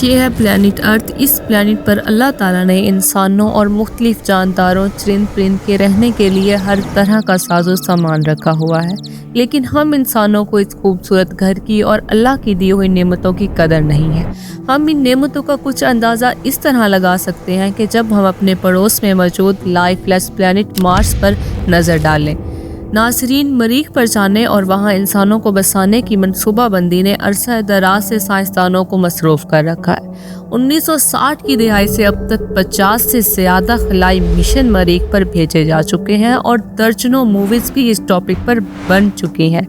یہ ہے پلانٹ ارتھ۔ اس پلانٹ پر اللہ تعالیٰ نے انسانوں اور مختلف جانداروں چرند پرند کے رہنے کے لیے ہر طرح کا ساز و سامان رکھا ہوا ہے، لیکن ہم انسانوں کو اس خوبصورت گھر کی اور اللہ کی دی ہوئی نعمتوں کی قدر نہیں ہے۔ ہم ان نعمتوں کا کچھ اندازہ اس طرح لگا سکتے ہیں کہ جب ہم اپنے پڑوس میں موجود لائف لیس پلانٹ مارس پر نظر ڈالیں۔ ناظرین، مریخ پر جانے اور وہاں انسانوں کو بسانے کی منصوبہ بندی نے عرصہ دراز سے سائنسدانوں کو مصروف کر رکھا ہے۔ 1960 کی دہائی سے اب تک 50 سے زیادہ خلائی مشن مریخ پر بھیجے جا چکے ہیں اور درجنوں موویز بھی اس ٹاپک پر بن چکی ہیں۔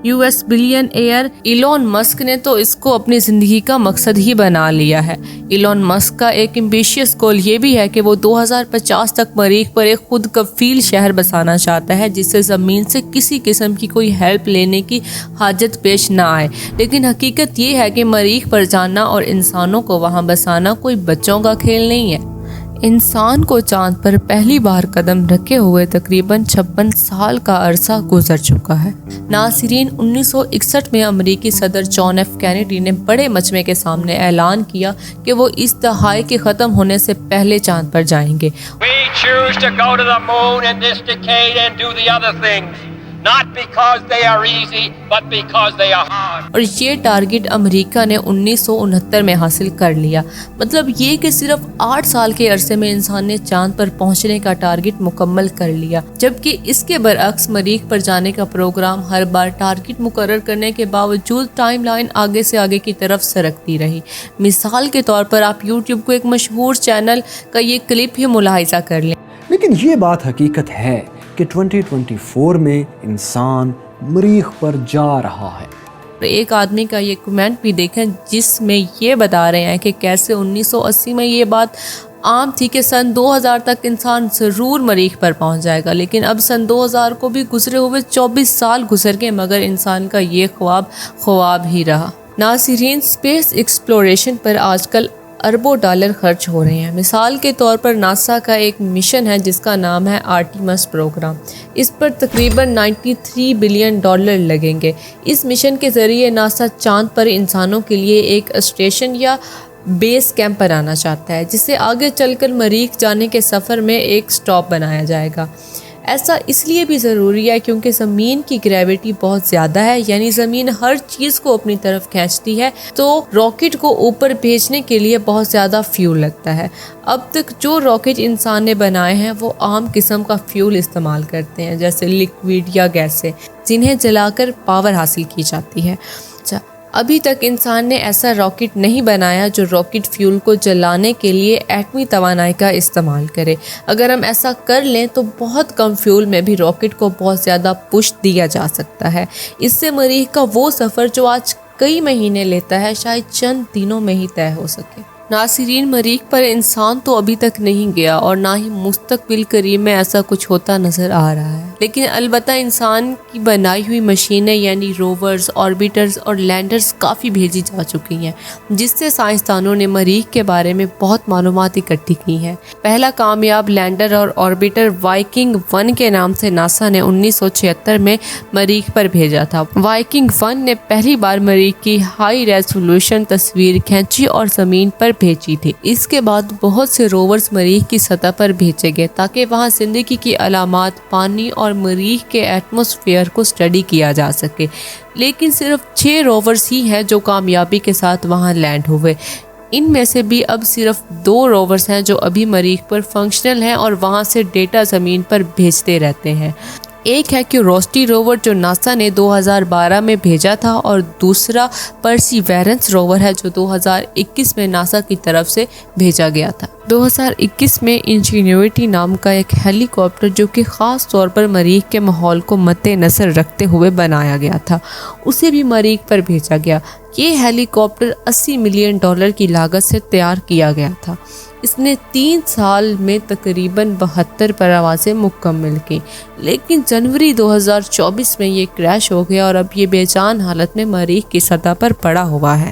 US billion year Elon Musk نے تو اس کو اپنی زندگی کا مقصد ہی بنا لیا ہے۔ ایلون مسک کا ایک ایمبیشیس گول یہ بھی ہے کہ وہ 2050 تک مریخ پر ایک خود کفیل شہر بسانا چاہتا ہے جس سے زمین سے کسی قسم کی کوئی ہیلپ لینے کی حاجت پیش نہ آئے۔ لیکن حقیقت یہ ہے کہ مریخ پر جانا اور انسانوں کو وہاں بسانا کوئی بچوں کا کھیل نہیں ہے۔ انسان کو چاند پر پہلی بار قدم رکھے ہوئے تقریباً 56 سال کا عرصہ گزر چکا ہے۔ ناظرین، 1961 میں امریکی صدر جان ایف کینیڈی نے بڑے مجمع کے سامنے اعلان کیا کہ وہ اس دہائی کے ختم ہونے سے پہلے چاند پر جائیں گے۔ We choose to go to the moon in this decade and do the other things, not because they are easy, but because they are hard. اور یہ ٹارگٹ امریکہ نے 1969 میں حاصل کر لیا۔ مطلب یہ کہ صرف 8 سال کے عرصے میں انسان نے چاند پر پہنچنے کا ٹارگٹ مکمل کر لیا، جبکہ اس کے برعکس مریخ پر جانے کا پروگرام ہر بار ٹارگٹ مقرر کرنے کے باوجود ٹائم لائن آگے سے آگے کی طرف سرکتی رہی۔ مثال کے طور پر آپ یوٹیوب کو ایک مشہور چینل کا یہ کلپ ہی ملاحظہ کر لیں۔ لیکن یہ بات حقیقت ہے کہ 2024 میں انسان مریخ پر جا رہا ہے۔ ایک آدمی کا یہ کمنٹ بھی دیکھیں جس میں یہ بتا رہے ہیں کہ کیسے 1980 میں یہ بات عام تھی کہ سن 2000 تک انسان ضرور مریخ پر پہنچ جائے گا، لیکن اب سن 2000 کو بھی گزرے ہوئے 24 سال گزر گئے مگر انسان کا یہ خواب ہی رہا۔ ناظرین، اسپیس ایکسپلوریشن پر آج کل اربوں ڈالر خرچ ہو رہے ہیں۔ مثال کے طور پر ناسا کا ایک مشن ہے جس کا نام ہے آرٹیمس پروگرام۔ اس پر تقریباً 93 بلین ڈالر لگیں گے۔ اس مشن کے ذریعے ناسا چاند پر انسانوں کے لیے ایک اسٹیشن یا بیس کیمپ بنانا چاہتا ہے جسے آگے چل کر مریخ جانے کے سفر میں ایک سٹاپ بنایا جائے گا۔ ایسا اس لیے بھی ضروری ہے کیونکہ زمین کی گریوٹی بہت زیادہ ہے، یعنی زمین ہر چیز کو اپنی طرف کھینچتی ہے، تو راکٹ کو اوپر بھیجنے کے لیے بہت زیادہ فیول لگتا ہے۔ اب تک جو راکٹ انسان نے بنائے ہیں وہ عام قسم کا فیول استعمال کرتے ہیں، جیسے لیکوڈ یا گیسیں، جنہیں جلا کر پاور حاصل کی جاتی ہے۔ ابھی تک انسان نے ایسا راکٹ نہیں بنایا جو راکٹ فیول کو جلانے کے لیے ایٹمی توانائی کا استعمال کرے۔ اگر ہم ایسا کر لیں تو بہت کم فیول میں بھی راکٹ کو بہت زیادہ پش دیا جا سکتا ہے۔ اس سے مریخ کا وہ سفر جو آج کئی مہینے لیتا ہے شاید چند دنوں میں ہی طے ہو سکے۔ ناظرین، مریخ پر انسان تو ابھی تک نہیں گیا اور نہ ہی مستقبل قریب میں ایسا کچھ ہوتا نظر آ رہا ہے، لیکن البتہ انسان کی بنائی ہوئی مشینیں یعنی روورز، آربیٹرز اور لینڈرز کافی بھیجی جا چکی ہیں، جس سے سائنسدانوں نے مریخ کے بارے میں بہت معلومات اکٹھی کی ہیں۔ پہلا کامیاب لینڈر اور آربیٹر وائکنگ 1 کے نام سے ناسا نے 1976 میں مریخ پر بھیجا تھا۔ وائکنگ 1 نے پہلی بار مریخ کی ہائی ریزولوشن تصویر کھینچی اور زمین پر بھیجی تھی۔ اس کے بعد بہت سے روورز مریخ کی سطح پر بھیجے گئے تاکہ وہاں زندگی کی علامات، پانی اور مریخ کے ایٹماسفیئر کو اسٹڈی کیا جا سکے، لیکن صرف 6 روورز ہی ہیں جو کامیابی کے ساتھ وہاں لینڈ ہوئے۔ ان میں سے بھی اب صرف 2 روورز ہیں جو ابھی مریخ پر فنکشنل ہیں اور وہاں سے ڈیٹا زمین پر بھیجتے رہتے ہیں۔ ایک ہے کیوروسٹی روور جو ناسا نے 2012 میں بھیجا تھا اور دوسرا پرسیویرنس روور ہے جو 2021 میں ناسا کی طرف سے بھیجا گیا تھا۔ 2021 میں انجینیوٹی نام کا ایک ہیلی کاپٹر جو کہ خاص طور پر مریخ کے ماحول کو مد نظر رکھتے ہوئے بنایا گیا تھا، اسے بھی مریخ پر بھیجا گیا۔ یہ ہیلی کاپٹر $80 ملین کی لاگت سے تیار کیا گیا تھا۔ اس نے 3 سال میں تقریباً 72 پروازیں مکمل کی، لیکن جنوری 2024 میں یہ کریش ہو گیا اور اب یہ بے جان حالت میں مریخ کی سطح پر پڑا ہوا ہے۔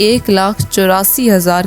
1,84,000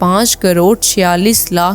5,46,00,000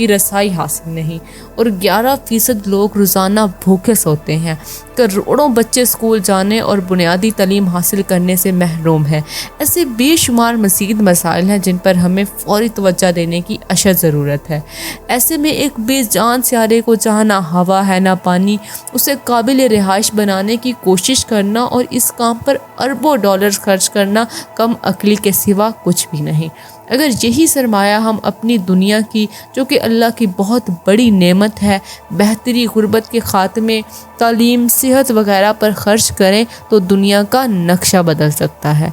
کی رسائی حاصل نہیں، اور 11% لوگ روزانہ بھوکے سوتے ہیں۔ کروڑوں بچے اسکول جانے اور بنیادی تعلیم حاصل کرنے سے محروم ہیں۔ ایسے بے شمار مزید مسائل ہیں جن پر ہمیں فوری توجہ دینے کی اشد ضرورت ہے۔ ایسے میں ایک بے جان سیارے کو جہاں نہ ہوا ہے نہ پانی، اسے قابل رہائش بنانے کی کوشش کرنا اور اس کام پر اربوں ڈالرز خرچ کرنا کم عقلی کے سوا کچھ بھی نہیں۔ اگر یہی سرمایہ ہم اپنی دنیا کی، جو کہ اللہ کی بہت بڑی نعمت ہے، بہتری، غربت کے خاتمے، تعلیم، صحت وغیرہ پر خرچ کریں تو دنیا کا نقشہ بدل سکتا ہے۔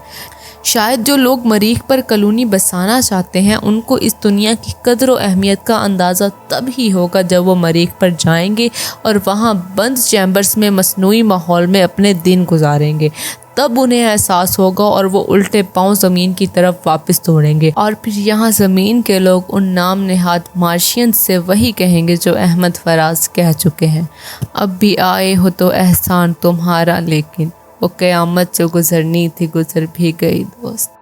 شاید جو لوگ مریخ پر کالونی بسانا چاہتے ہیں ان کو اس دنیا کی قدر و اہمیت کا اندازہ تب ہی ہوگا جب وہ مریخ پر جائیں گے اور وہاں بند چیمبرز میں مصنوعی ماحول میں اپنے دن گزاریں گے۔ تب انہیں احساس ہوگا اور وہ الٹے پاؤں زمین کی طرف واپس دوڑیں گے، اور پھر یہاں زمین کے لوگ ان نام نہاد مارشین سے وہی کہیں گے جو احمد فراز کہہ چکے ہیں، اب بھی آئے ہو تو احسان تمہارا، لیکن وہ قیامت جو گزرنی تھی گزر بھی گئی دوست۔